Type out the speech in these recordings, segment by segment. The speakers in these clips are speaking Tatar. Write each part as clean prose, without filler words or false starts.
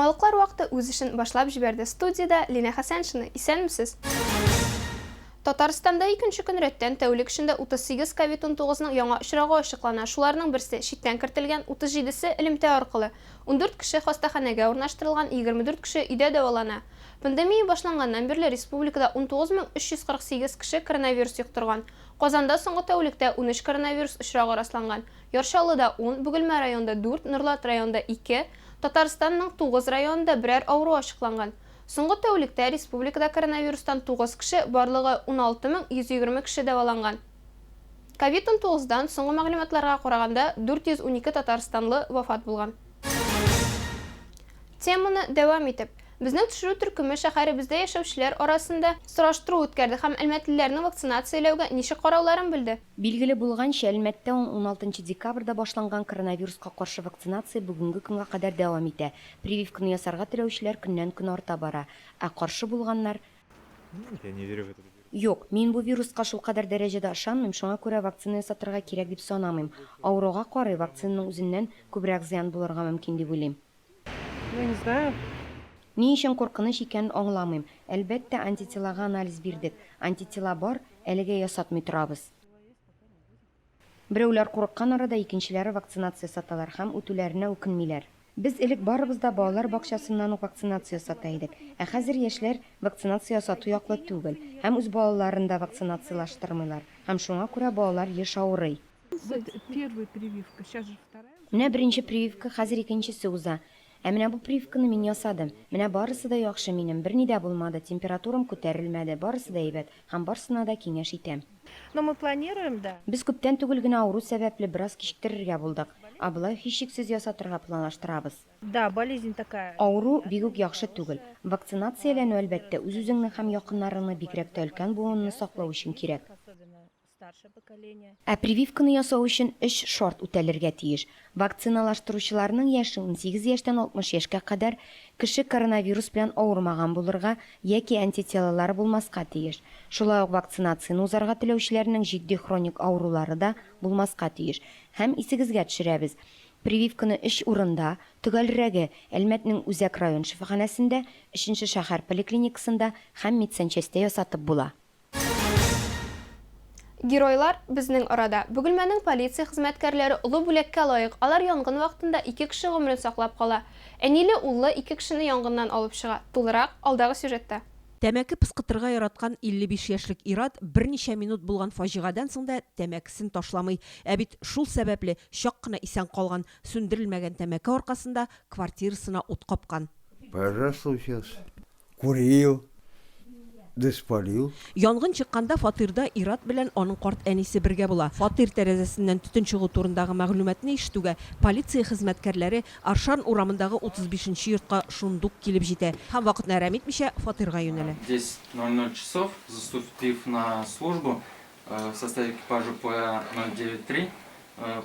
Яңалыклар вакыты үз эшен башлап җибәрде. Студияда Лина Хәсәншина. Исәнмесез? Татарстанда 2нче көн рәттән тәүлек эчендә 38 COVID-19 яңа очрагы ачыклана. Шуларның берсе читтән кертелгән, 37се элемтә аркылы. 14 кеше хастаханәгә урнаштырылган, 24 кеше өйдә дәвалана. Пандемия башланганнан бирле республикада 19348 кеше коронавирус йоктырган. Казанда соңгы тәүлектә 13 коронавирус очрагы расланган. Яршалыда 10, Бөгелмә районында 4, Норлат районында 2, Татарстанның 9 районында берәр авыру ачыкланган. Соңгы тәүлектә республикада коронавирустан 9 кеше, барлыгы 16120 кеше дәваланган. COVID-19дан соңгы мәгълүматларга караганда 412 татарстанлы вафат булган. Теманы дәвам итеп, безнең төшерү төркеме шәһәребездә яшәүчеләр арасында сораштыру үткәрде һәм әлмәтлеләрне вакцинацияләүгә ничек карауларын белде. Билгеле булганча, Әлмәттә 16 декабрьдә башланган коронавируска каршы вакцинация бүгенге көнгә кадәр дәвам итә. Прививканы ясарга теләүчеләр көннән-көн арта бара. Ә каршы булганнар Я не верю в это. Юк, мин бу вируска шулкадәр дәрәҗәдә ышанмыйм, шуңа күрә вакцина ясатырга кирәк дип санамыйм. Авыруга карый вакцинаның үзеннән күбрәк зыян булырга мөмкин дип уйлыйм. Не знаю. Ни өчен куркыныч икәнен аңламыйм. Әлбәттә, антителага анализ бирдек. Антитела бар, әлегә ясатмый торабыз. Берәүләр курыккан арада икенчеләре вакцинация саталар һәм үтүләренә үкенмиләр. Без элек барыбыз да балалар бакчасыннан ук вакцинация сата идек. Ә хәзер яшьләр вакцинация сату яклы түгел һәм үз балаларын да вакцинациялаштырмыйлар. Һәм шуңа күрә балалар еш авырый. Первая прививка, сейчас же вторая. Менә беренче прививка, хәзер икенчесе уза. Ә менә бу прививканы мин ясадым. Менә барысы да яхшы минем. Берни дә булмады. Температурам күтәрелмәде. Барысы да әйбәт. Һәм барысына да киңәш итәм. Но мы планируем, да. Без күптән түгел генә авыру сәбәпле бераз кичектерергә булдык. Ә болай һичшиксез ясатырга планлаштырабыз. Да, болезнь такая. Авыру бик үк яхшы түгел. Вакцинацияләнү әлбәттә үз-үзеңне һәм якыннарыңны бигрәк тә өлкән буынны саклау өчен кирәк. Особенно старшее поколение. Ә прививканы ясау өчен 3 шарт үтәлергә тиеш. Вакциналаштыручыларның яше 18 яшьтән 60 яшькә кадәр кеше коронавирус белән авырмаган булырга яки антителалары булмаска тиеш. Шулай ук вакцинацияны узарга теләүчеләрнең җитди хроник авырулары да булмаска тиеш. Һәм исегезгә төшерәбез. Прививканы 3 урында, төгәлрәге Әлмәтнең Үзәк район шифаханәсендә, 3нче шәһәр поликлиникасында һәм медсанчастьтә ясатып була. Геройлар безнең арада. Бөгелмәнең полиция хезмәткәрләре олы бүләккә лаек. Алар янгын вакытында 2 кеше гомерен саклап кала. Әниле уллы 2 кешене янгыннан алып чыга. Тулырак алдагы сюжетта. Тәмәке пыскытырга яраткан 55 яшьлек Ират берничә минут булган фаҗигадан соң да тәмәкесен ташламый. Ә бит шул сәбәпле чак кына исән калган, сүндерелмәгән тәмәке аркасында квартирасына ут капкан. Пожар случился. Курил. Диспалил. Янгын чыкканда фатирда Ират белән аның карт әнисе бергә була. Фатир тәрәзәсеннән түтен чыгу турындагы мәгълүматны ишетүгә полиция хезмәткәрләре Аршан урамындагы 35нче йортка шундук килеп җитә. Һәм вакытны әрәм итмичә фатирга юнәлә. 10:00 часов, заступив на службу в составе экипажа ПА-093,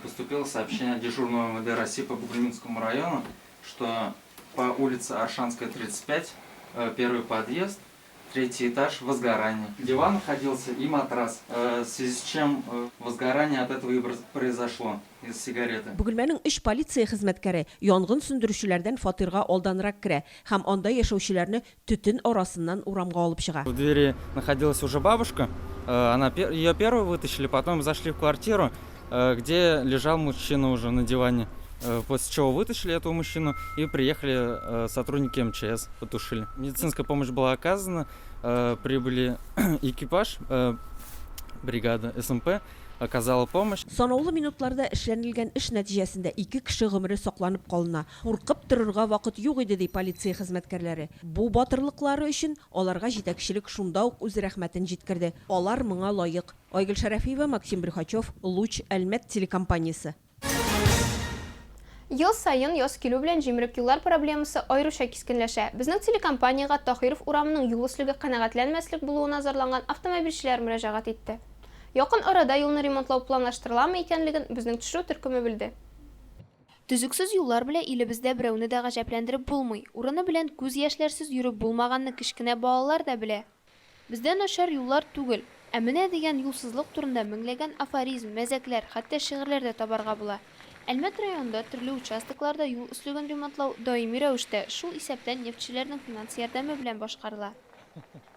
поступило сообщение от дежурного МВД России по Бугульминскому району, что по улице Аршанская, 35, первый подъезд, 3-й этаж, возгорание. Диван находился и матрас, в связи с чем возгорание от этого и произошло из сигареты. Бөгелмәнең 3 полиция хезмәткәре янгын сөндерүчеләрдән фатирга алданрак керә һәм анда яшәүчеләрне төтен арасыннан урамга алып чыга. В двери находилась уже бабушка, ее первую вытащили, потом зашли в квартиру, где лежал мужчина уже на диване. После чего вытащили этого мужчину и приехали сотрудники МЧС, потушили. Медицинская помощь была оказана, прибыли экипаж, бригада СМП, оказала помощь. Санаулы минутларда эшләнелгән эш нәтиҗәсендә 2 кеше гомере сакланып калына. Куркып торырга вакыт юк иде ди полиция хезмәткәрләре. Бу батырлыклары өчен аларга җитәкчелек шунда ук үз рәхмәтен җиткерде. Алар моңа лаек. Айгөл Шәрәфиева, Максим Брюхачев, Луч, Әлмәт телекомпаниясе. Ел сайын яз килү белән җимерек юллар проблемасы аеруча кискенләшә. Безнең телекомпанияга Таһиров урамының юл өслеге канәгатьләнмәслек булуына зарланган автомобильчеләр мөрәҗәгать итте. Якын арада юлны ремонтлау планлаштырыламы икәнлеген безнең төшерү төркеме белде. Төзүксез юллар белән илебездә берәүне дә гаҗәпләндереп булмый. Урыны белән күз яшьләрсез йөреп булмаганны кечкенә балалар да белә. Бездә начар юллар түгел, ә менә дигән юлсызлык турында меңләгән афоризм, мәзәкләр, хәтта шигырьләр дә табарга була. Әлмәт районында төрле участокларда юл өслеген ремонтлау даими рәвештә шул исәптән нефтчеләрнең финанс ярдәме белән башкарыла.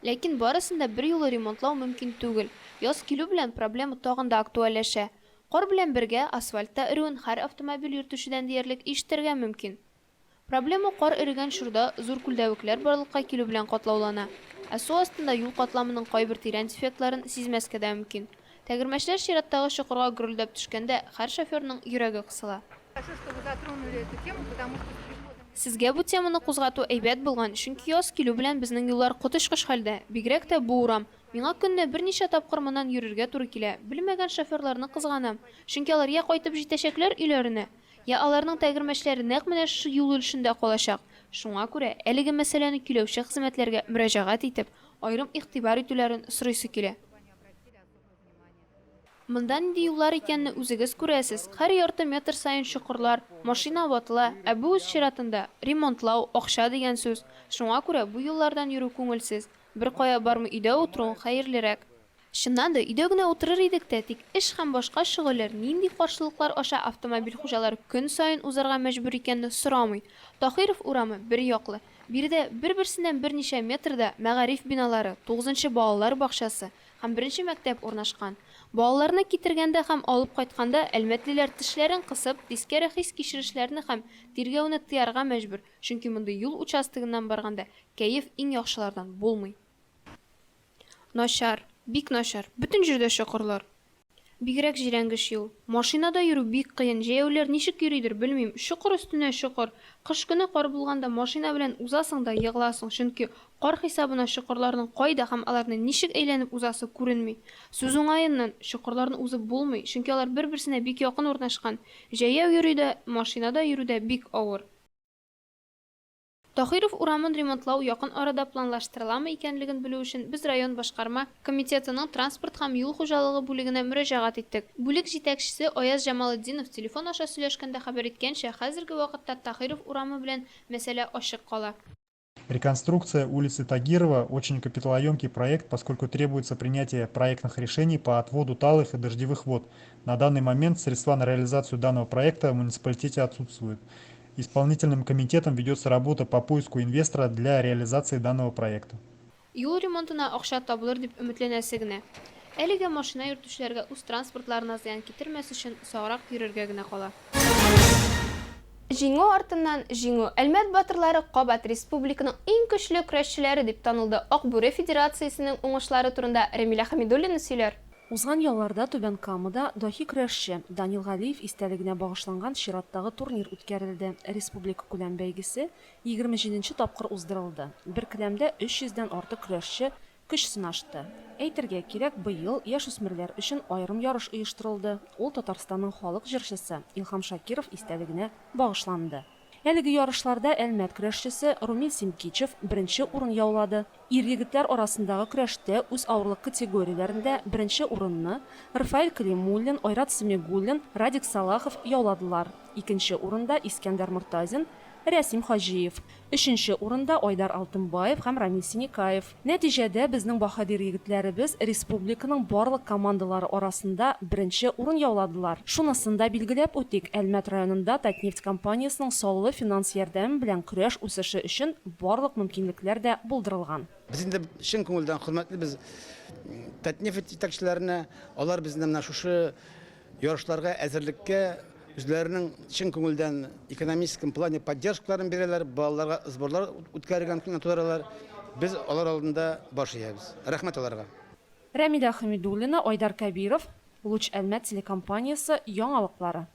Ләкин барысында бер юлы ремонтлау мөмкин түгел. Яз килү белән проблема тагын да актуальләшә. Кар белән бергә асфальтта өрүен һәр автомобиль йөртүчедән диярлек ишетергә мөмкин. Проблема кар эрегән шурда зур күлдәвекләр барлыкка килү белән катлаулана. Ә су астында юл катламының кайбер тирән дефектларын сизмәскә дә мөмкин. Тәгәрмәчләр чираттагы чокырга гөрелдәп төшкәндә һәр шоферның йөрәге кысыла. Хорошо, что вы затронули эту тему, потому что с приходом... Сезгә бу теманы кузгату әйбәт булган, чөнки яз килү белән безнең юллар котышкыч хәлдә, бигрәк тә бу урам. Миңа көнне берничә тапкыр моннан йөрергә туры килә. Белмәгән шоферларны кызганам, чөнки алар я кайтып җитәчәкләр өйләренә, я аларның тәгәрмәчләре нәкъ менә шу юл өлешендә калачак. Шуңа күрә әлеге мәсьәләне киләүче хезмәтләргә мөрәҗәгать итеп, аерым игътибар итүләрен сорыйсы килә. Монда нинди юллар икәнне үзегез күрәсез. Һәр ярты метр сайын чокырлар, машина ватыла, ә бу үз чиратында ремонтлау, акча дигән сүз. Шуңа күрә бу юллардан йөрү күңелсез. Бер кая бармы өйдә утыру хәерлерәк. Чыннан да өйдә генә утырыр идек тә, тик эш һәм башка шөгыльләр нинди каршылыклар аша автомобиль хуҗалары көн саен узарга мәҗбүр икәнне сорамый. Тахиров урамы бер яклы. Биредә бер-берсеннән берничә метрда мәгариф биналары, 9нчы балалар бакчасы һәм 1нче мәктәп урнашкан. Балаларны китергәндә һәм алып кайтканда әлмәтлеләр тешләрен кысып, тискәре хис кичерешләрне һәм тиргәүне тыярга мәҗбүр, чөнки мондый юл участогыннан барганда кәеф иң яхшылардан булмый. Начар, бик начар, бөтен җирдә чокырлар. Бигрәк җирәнгеш юл. Машинада йөрү бик кыен, җәяүләр ничек йөридер белмим, чокыр өстенә чокыр. Кыш көне кар булганда машина белән узасың да егыласың, чөнки кар хисабына чокырларның кайда һәм аларны ничек әйләнеп узасы күренми. Сүз уңаеннан чокырларны узып булмый, чөнки алар бер-берсенә бик якын урнашкан. Җәяү йөрүдә, машинада йөрүдә бик авыр. Тахиров урамын ремонтлау якын арада планлаштырыламы икәнлеген белү өчен без район башкарма комитетының транспорт һәм юл хуҗалыгы бүлегенә мөрәҗәгать иттек. Бүлек җитәкчесе Аяз Җамалетдинов телефон аша сөйләшкәндә хәбәр иткәнчә, хәзерге вакытта Тахиров урамы белән мәсьәлә ачык кала. Реконструкция улицы Тагирова – очень капиталоемкий проект, поскольку требуется принятие проектных решений по отводу талых и дождевых вод. На данный момент средства на реализацию данного проекта в муниципалитете отсутствуют. Исполнительным комитетом ведется работа по поиску инвестора для реализации данного проекта. Юл ремонтына акча табылыр дип өметләнәсе генә. Әлегә машина йөртүчеләргә үз транспортларына зыян китермәс өчен саграк йөрергә генә кала. Җиңү артыннан җиңү. Әлмәт батырлары Кабат Республиканың иң көчле көрәшчеләре дип танылды. Акбүре Федерациясенең уңышлары турында Рәмилә Хәмидуллина сөйләр. Узган ялларда Түбән Камада дахи көрәшче Данил Галиев истәлегенә багышланган чираттагы турнир үткәрелде. Республика күләм бәйгесе 27нче тапкыр уздырылды. Бер келәмдә 300дән артык көрәшче көч сынашты. Әйтергә кирәк, быел яшүсмерләр өчен аерым ярыш оештырылды. Ул Татарстанның халык җырчысы Илһам Шакиров истәлегенә багышланды. Әлеге ярышларда Әлмәт көрәшчесе Румил Симкичев беренче урын яулады. Ир-егетләр арасындагы көрәштә үз авырлык категорияләрендә беренче урынны Рафаэль Калимуллин, Айрат Семигуллин, Радик Салахов яуладылар. Икенче урында Искәндәр Муртазин, Рәсим Хаҗиев. Өченче урында Айдар Алтынбаев һәм Рамил Синикаев. Нәтиҗәдә безнең баһадир егетләребез республиканың барлык командалары арасында беренче урын яуладылар. Шунысын да билгеләп үтик, Әлмәт районында Татнефть компаниясының саллы финанс ярдәме белән көрәш үсеше өчен барлык мөмкинлекләр дә булдырылган. Без инде чын күңелдән хөрмәтле без Татнефть җитәкчеләренә, алар безне менә шушы ярышларга әзерлеккә үзләренең чын күңелдән экономик плане поддержкаларын бирәләр, балаларга сборлар үткәргән көне туралар. Без алар алдында баш иябез. Рәхмәт аларга. Рәмилә Хәмидуллина, Айдар Кәбиров, Луч Әлмәт телекомпаниясе яңалыклары.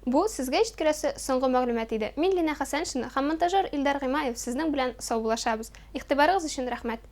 Бу сезгә җиткерәсе соңгы мәгълүмат иде. Мин Лина Хәсәншина һәм монтажер Илдар Гыймаев сезнең белән саубуллашабыз. Игътибарыгыз өчен рәхмәт.